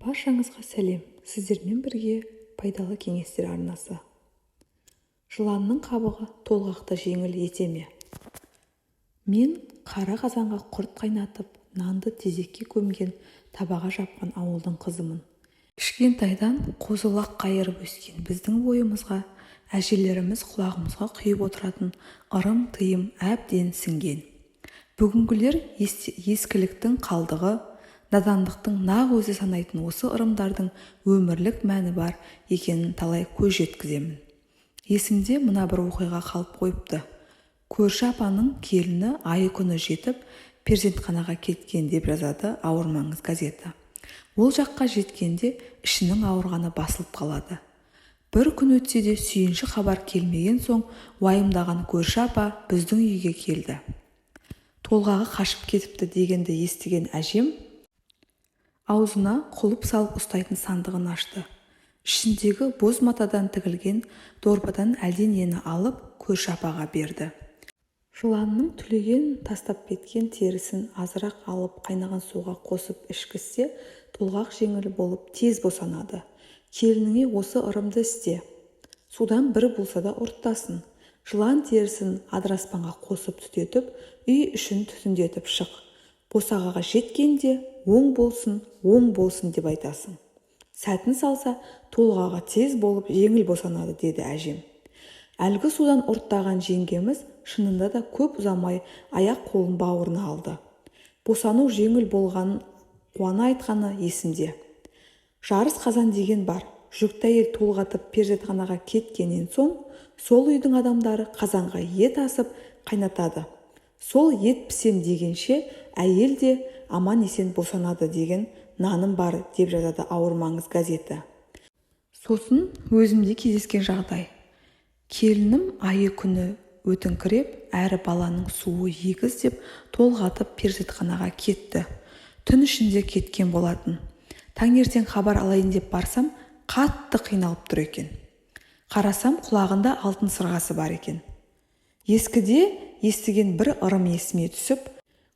Баршаңызға сәлем. Сіздермен бірге пайдалы кеңестер арнасы. Жыланның қабығы толғақты жеңіл ете ме? Мен қара қазанға құрт қайнатып, нанды тезекке көмген, табаға жапқан ауылдың қызымын. Кішкентайдан қозы-лақ қайырып өскен біздің бойымызға әжелеріміз құлағымызға құйып отыратын ырым-тыйым әбден сіңген. Бүгінгілер ескіліктің қалдығы, надандықтың нақ өзі санайтын осы ырымдардың өмірлік мәні бар екенін талай көз жеткіземін. Есімде мына бір оқиға қалып қойыпты. Көрші апаның келіні айы күні жетіп, перзентханаға кеткен деп жазады Ауырмаңыз газеті. Ол жаққа жеткенде ішінің ауырғаны басылып қалады. Бір күн өтсе де сүйінші хабар келмеген соң уайымдаған көрші апа біздің үйге келді. Толғағы қашып кетіпті дегенді естіген әжем аузына құлып салып ұстайтын сандығын ашты. Ішіндегі боз матадан тігілген дорбадан әлденені алып көрші апаға берді. Жыланның түлеген тастап кеткен терісін азырақ алып қайнаған суға қосып ішкізсе, толғақ жеңіл болып тез босанады. Келініңе осы ырымды істе. Судан бір болса да ұрттасын. Жылан терісін адыраспанға қосып түтетіп, үй ішін түтіндетіп шық. Босағаға жеткенде оң болсын деп айтасың. Сәтін салса, толғағы тез болып жеңіл босанады, деді әжем. Әлгі судан ұрттаған жеңгеміз шынында да көп ұзамай аяқ-қолын бауырына алды. Босану жеңіл болғанын қуана айтқаны есімде. Жарыс қазан деген бар. Жүкті әйел толғатып перзентханаға кеткеннен соң, сол үйдің адамдары қазанға ет асып қайнатады. Сол ет пісем дегенше әйел де аман-есен босанады деген наным бар, деп жазады Ауырмаңыз газеті. Сосын өзімде кездескен жағдай. Келінім айы күні өтіңкіреп, әрі баланың суы егіз деп толғатып перзентханаға кетті. Түн ішінде кеткен болатын. Таңертең хабар алайын деп барсам, қатты қиналып тұр екен. Қарасам, құлағында алтын сырғасы бар екен. Ескіде естіген бір ырым есіме түсіп,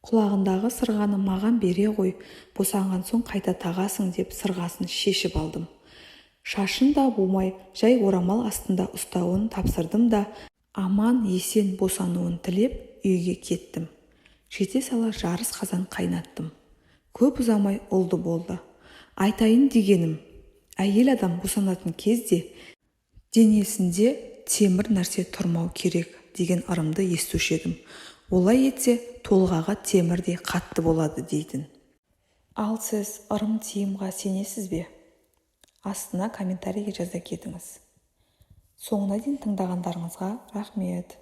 құлағындағы сырғаны маған бере ғой, босанған соң қайта тағасың деп сырғасын шешіп алдым. Шашын да болмай, жай орамал астында ұстауын тапсырдым да, аман есен босануын тілеп үйге кеттім. Жете сала жарыс қазан қайнаттым. Көп ұзамай ұлды болды. Айтайын дегенім, әйел адам босанатын кезде денесінде темір нәрсе тұрмау керек деген ырымды естуші едім. Олай етсе, толғағы темірдей қатты болады дейтін. Ал сіз ырым-тыйымға сенесіз бе? Астына комментарийге жаза кетіңіз. Соңына дейін тыңдағандарыңызға рахмет.